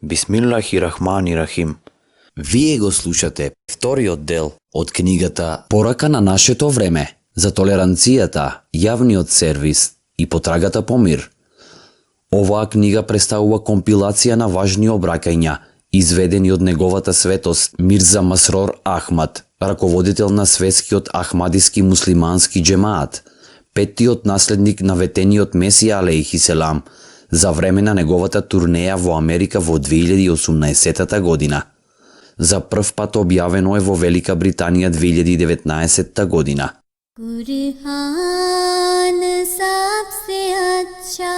Бисмиллахи рахмани рахим. Вие го слушате вториот дел од книгата Порака на нашето време за толеранцијата, јавниот сервис и потрагата по мир. Оваа книга представува компилација на важни обраќања, изведени од неговата светост Мирза Масрор Ахмад, раководител на светскиот ахмадиски муслимански џемаат, петтиот наследник на ветениот Месија алейхи селам, за време на неговата турнеја во Америка во 2018 година. За прв пат објавено е во Велика Британија 2019 година. कुरान सबसे अच्छा,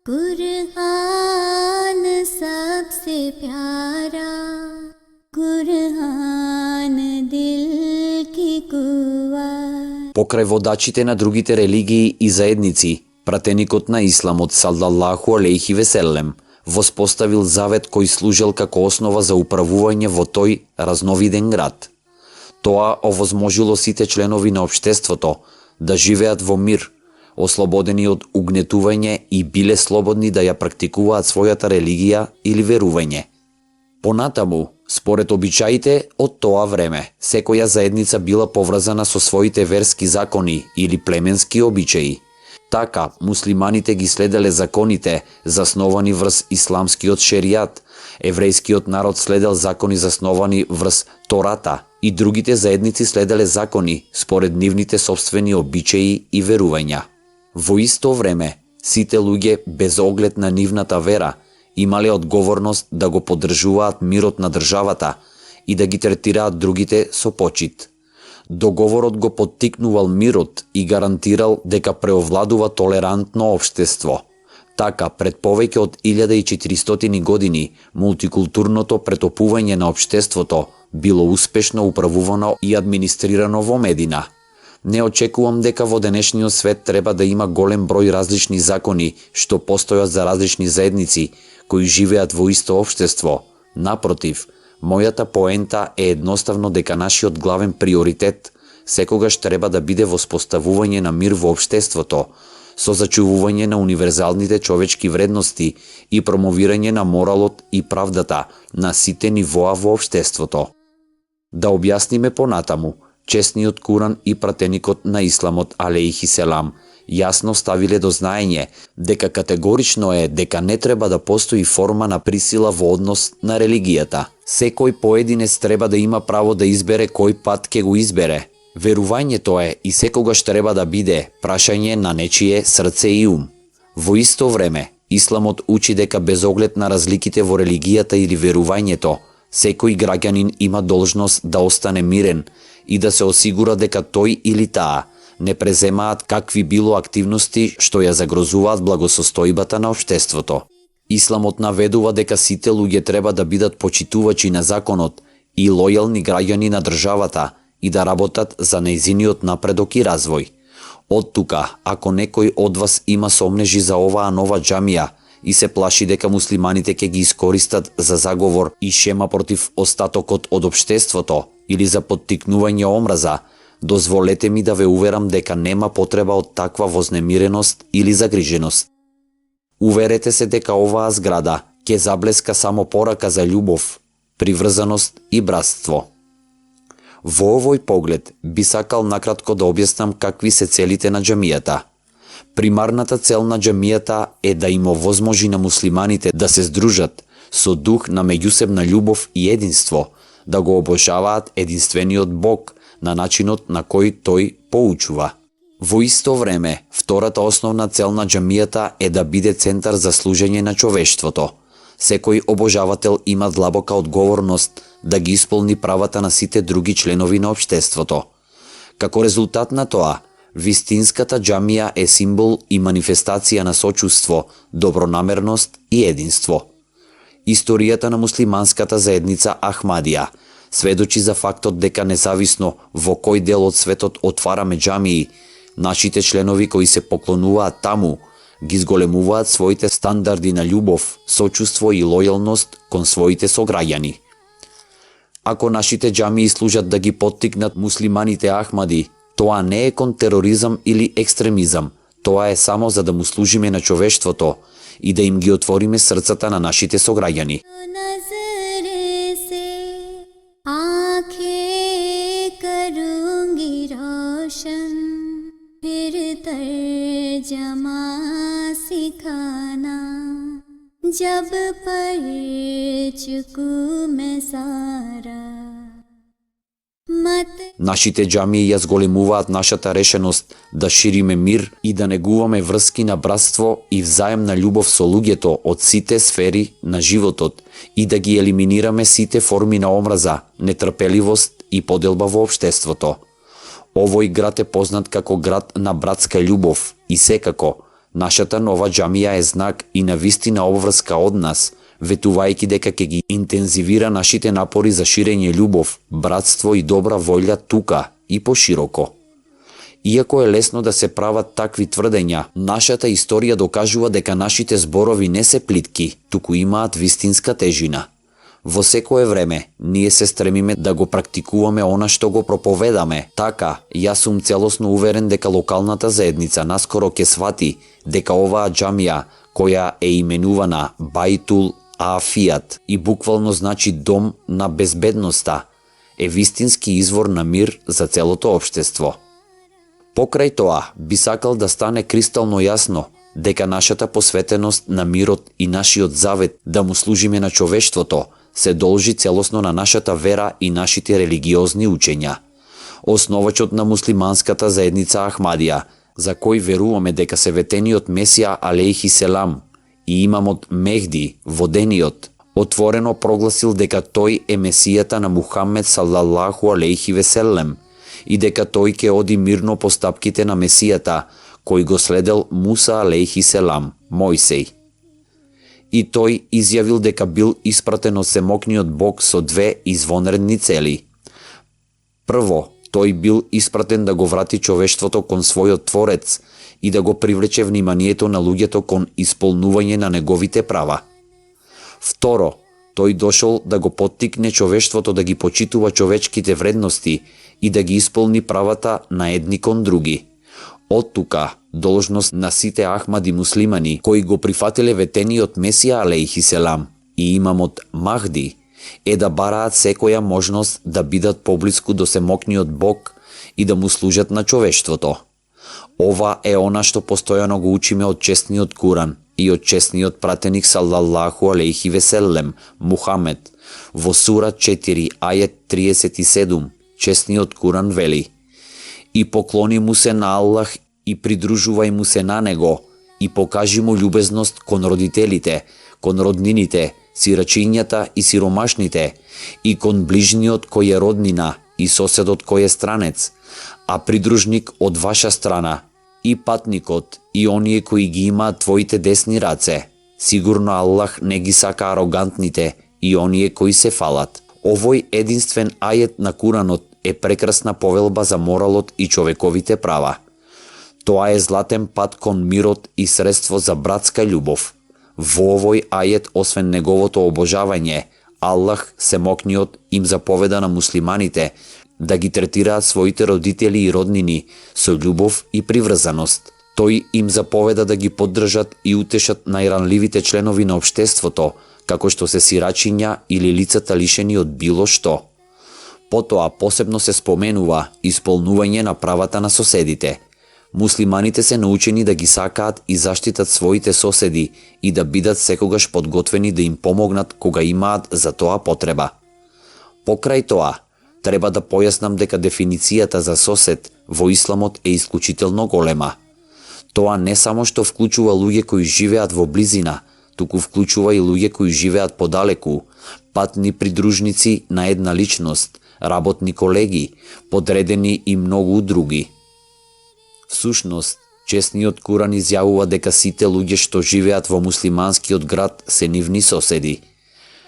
कुरान सबसे प्यारा, कुरान दिल की कुव्वत. Покрај водачите на другите религии и заедници, пратеникот на Исламот саллаллаху алейхи веселем воспоставил завет кој служел како основа за управување во тој разновиден град. Тоа овозможило сите членови на општеството да живеат во мир, ослободени од угнетување и биле слободни да ја практикуваат својата религија или верување. Понатаму, според обичаите од тоа време, секоја заедница била поврзана со своите верски закони или племенски обичаи. Така, муслиманите ги следеле законите, засновани врз исламскиот шеријат, еврејскиот народ следел закони засновани врз Тората и другите заедници следеле закони според нивните собствени обичаи и верувања. Во исто време, сите луѓе, без оглед на нивната вера, имале одговорност да го поддржуваат мирот на државата и да ги третираат другите со почит. Договорот го поттикнувал мирот и гарантирал дека преовладува толерантно општество. Така, пред повеќе од 1400 години, мултикултурното претопување на општеството било успешно управувано и администрирано во Медина. Не очекувам дека во денешниот свет треба да има голем број различни закони што постојат за различни заедници кои живеат во исто општество. Напротив, мојата поента е едноставно дека нашиот главен приоритет секогаш треба да биде воспоставување на мир во општеството, со зачувување на универзалните човечки вредности и промовирање на моралот и правдата на сите нивоа во општеството. Да објасниме понатаму, честниот Куран и пратеникот на Исламот алейхи селам јасно ставиле до знаење дека категорично е дека не треба да постои форма на присила во однос на религијата. Секој поединец треба да има право да избере кој пат ќе го избере. Верувањето е и секогаш треба да биде прашање на нечие срце и ум. Во исто време, Исламот учи дека без оглед на разликите во религијата или верувањето, секој граѓанин има должност да остане мирен и да се осигура дека тој или таа не преземаат какви било активности што ја загрозуваат благосостојбата на општеството. Исламот наведува дека сите луѓе треба да бидат почитувачи на законот и лојални граѓани на државата и да работат за нејзиниот напредок и развој. Од тука, ако некој од вас има сомнежи за оваа нова џамија и се плаши дека муслиманите ќе ги искористат за заговор и шема против остатокот од општеството или за поттикнување омраза, дозволете ми да ве уверам дека нема потреба од таква вознемиреност или загриженост. Уверете се дека оваа зграда ќе заблеска само порака за љубов, приврзаност и братство. Во овој поглед би сакал накратко да објаснам какви се целите на џамијата. Примарната цел на џамијата е да им овозможи на муслиманите да се здружат со дух на меѓусебна љубов и единство, да го обожаваат единствениот Бог на начинот на кој тој поучува. Во исто време, втората основна цел на џамијата е да биде центар за служење на човештвото. Секој обожавател има длабока одговорност да ги исполни правата на сите други членови на општеството. Како резултат на тоа, вистинската џамија е символ и манифестација на сочувство, добронамерност и единство. Историјата на муслиманската заедница Ахмадија сведочи за фактот дека независно во кој дел од светот отвараме џамии, нашите членови кои се поклонуваат таму ги зголемуваат своите стандарди на љубов, сочувство и лојалност кон своите сограѓани. Ако нашите џамии служат да ги поттикнат муслиманите Ахмади, тоа не е кон тероризам или екстремизам, тоа е само за да му служиме на човештвото и да им ги отвориме срцата на нашите сограѓани. नजर से आंखें करूंगी रोशन फिर तर्जमा सिखाना जब पढ़ चुकूं मैं सारा मत Нашите џамии ја зголемуваат нашата решеност да шириме мир и да негуваме врски на братство и взаемна љубов со луѓето од сите сфери на животот и да ги елиминираме сите форми на омраза, нетрпеливост и поделба во општеството. Овој град е познат како град на братска љубов и секако, нашата нова џамија е знак и на вистина обврска од нас, ветувајќи дека ќе ги интензивира нашите напори за ширење љубов, братство и добра волја тука и пошироко. Иако е лесно да се прават такви тврдења, нашата историја докажува дека нашите зборови не се плитки, туку имаат вистинска тежина. Во секое време, ние се стремиме да го практикуваме она што го проповедаме. Така, јас сум целосно уверен дека локалната заедница наскоро ќе свати дека оваа џамија, која е именувана Бајтул Афијат и буквално значи дом на безбедноста, е вистински извор на мир за целото општество. Покрај тоа, би сакал да стане кристално јасно дека нашата посветеност на мирот и нашиот завет да му служиме на човештвото се должи целосно на нашата вера и нашите религиозни учења. Основачот на муслиманската заедница Ахмадија, за кој веруваме дека се ветениот Месија алейхи селам и имамот Мехди, водениот, отворено прогласил дека тој е Месијата на Мухамед салаллаху алейхи веселем и дека тој ќе оди мирно по стапките на Месијата, кој го следел Муса алейхи селам, Мојсей. И тој изјавил дека бил испратен од Семокниот Бог со две извонредни цели. Прво, тој бил испратен да го врати човештвото кон својот Творец и да го привлече вниманието на луѓето кон исполнување на неговите права. Второ, тој дошол да го поттикне човештвото да ги почитува човечките вредности и да ги исполни правата на едни кон други. Од тука, должност на сите Ахмади муслимани кои го прифатиле ветениот Месија алейхи селам и имамот Махди е да бараат секоја можност да бидат поблиску до Семокниот Бог и да му служат на човештвото. Ова е она што постојано го учиме од честниот Куран и од честниот пратеник салаллаху алейхи веселем, Мухамед. Во сура 4, ајет 37, честниот Куран вели: и поклони му се на Аллах и придружувај му се на него и покажи му љубезност кон родителите, кон роднините, сирачињата и сиромашните, и кон ближниот кој е роднина и соседот кој е странец, а придружник од ваша страна, и патникот, и оние кои ги имаат твоите десни раце. Сигурно Аллах не ги сака арогантните и оние кои се фалат. Овој единствен ајет на Куранот е прекрасна повелба за моралот и човековите права. Тоа е златен пат кон мирот и средство за братска љубов. Во овој ајет, освен неговото обожавање, Аллах Семокниот им заповеда на муслиманите да ги третираат своите родители и роднини со љубов и приврзаност. Тој им заповеда да ги поддржат и утешат најранливите членови на општеството, како што се сирачиња или лицата лишени од било што. Потоа посебно се споменува исполнување на правата на соседите. Муслиманите се научени да ги сакаат и заштитат своите соседи и да бидат секогаш подготвени да им помогнат кога имаат за тоа потреба. Покрај тоа, треба да појаснам дека дефиницијата за сосед во исламот е исклучително голема. Тоа не само што вклучува луѓе кои живеат во близина, туку вклучува и луѓе кои живеат подалеку, патни придружници на една личност, работни колеги, подредени и многу други. Всушност, честниот Куран изјавува дека сите луѓе што живеат во муслиманскиот град се нивни соседи.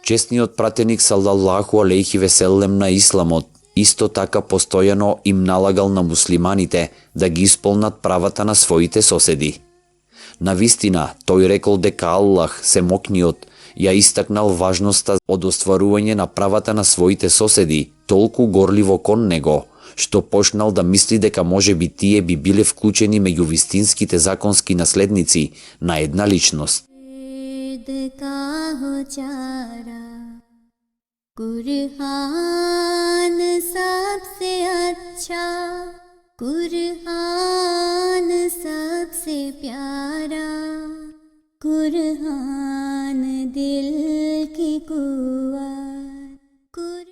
Честниот пратеник салаллаху алейхи веселем на исламот исто така постојано им налагал на муслиманите да ги исполнат правата на своите соседи. Навистина, тој рекол дека Аллах Семокниот ја истакнал важноста од остварување на правата на своите соседи толку горливо кон него, што почнал да мисли дека можеби тие би биле вклучени меѓу вистинските законски наследници на една личност. का हो चारा, कुरान सबसे अच्छा, कुरान सबसे प्यारा, कुरान दिल की कुव्वत।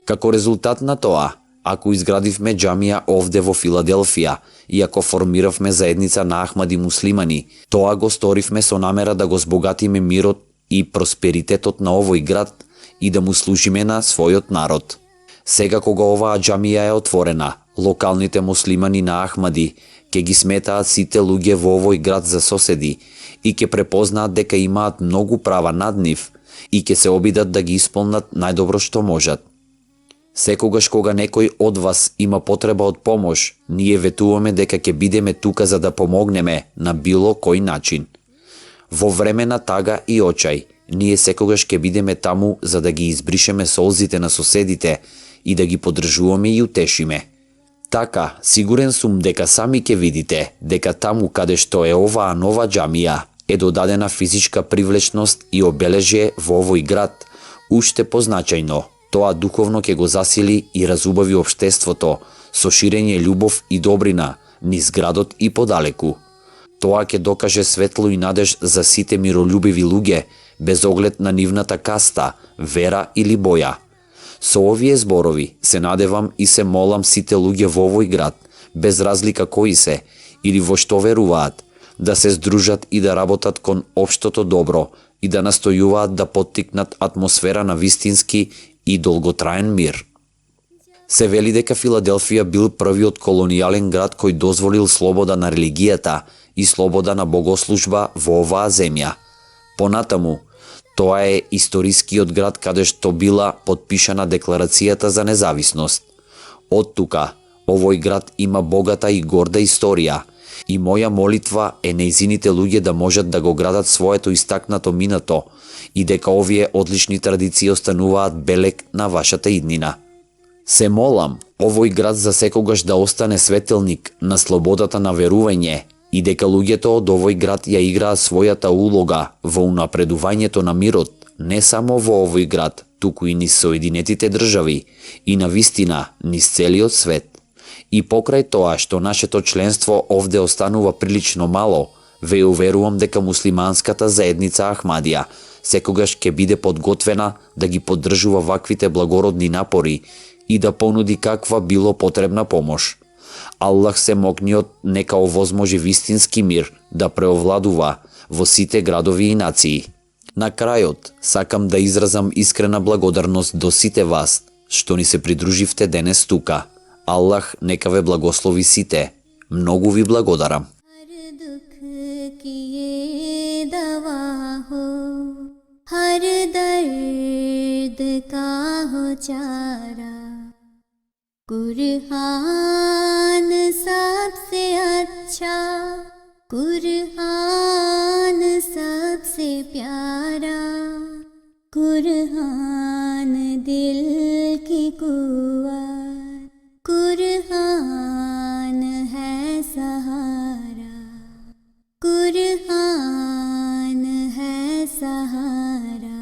Како резултат на тоа, ако изградивме џамија овде во Филаделфија и ако формиравме заедница на ахмади муслимани, тоа го сторивме со намера да го збогатиме мирот и просперитетот на овој град и да му служиме на својот народ. Сега кога оваа џамија е отворена, локалните муслимани на ахмади ќе ги сметаат сите луѓе во овој град за соседи и ќе препознаат дека имаат многу права над нив и ќе се обидат да ги исполнат најдобро што можат. Секогаш кога некој од вас има потреба од помош, ние ветуваме дека ќе бидеме тука за да помогнеме на било кој начин. Во време на тага и очај, ние секогаш ќе бидеме таму за да ги избришеме солзите на соседите и да ги поддржуваме и утешиме. Така, сигурен сум дека сами ќе видите дека таму каде што е оваа нова џамија е додадена физичка привлечност и обележје во овој град, уште позначајно. Тоа духовно ќе го засили и разубави општеството со ширење љубов и добрина низ градот и подалеку. Тоа ќе докаже светло и надеж за сите миролюбиви луѓе, без оглед на нивната каста, вера или боја. Со овие зборови се надевам и се молам сите луѓе во овој град, без разлика кои се или во што веруваат, да се здружат и да работат кон општото добро и да настојуваат да поттикнат атмосфера на вистински и долготраен мир. Се вели дека Филаделфија бил првиот колонијален град кој дозволил слобода на религијата и слобода на богослужба во оваа земја. Понатаму, тоа е историскиот град каде што била потпишана Декларацијата за независност. Од тука, овој град има богата и горда историја и моја молитва е нејзините луѓе да можат да го градат своето истакнато минато и дека овие одлични традиции остануваат белег на вашата иднина. Се молам овој град за секогаш да остане светилник на слободата на верување и дека луѓето од овој град ја играат својата улога во унапредувањето на мирот не само во овој град, туку и низ Соединетите држави и на вистина низ целиот свет. И покрај тоа што нашето членство овде останува прилично мало, ве уверувам дека муслиманската заедница Ахмадија секогаш ќе биде подготвена да ги поддржува ваквите благородни напори и да понуди каква било потребна помош. Аллах Семогниот нека овозможи вистински мир да преовладува во сите градови и нации. На крајот, сакам да изразам искрена благодарност до сите вас што ни се придруживте денес тука. Аллах нека ве благослови сите. Многу ви благодарам. हर दर्द का हो चारा, कुरान सबसे अच्छा, कुरान सबसे प्यारा, कुरान दिल की कुव्वत, कुरान है सहारा, कुरान है सहारा.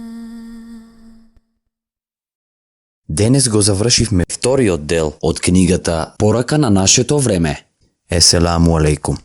Денес го завршивме вториот дел од книгата Порака на нашето време. Еселаму алейкум.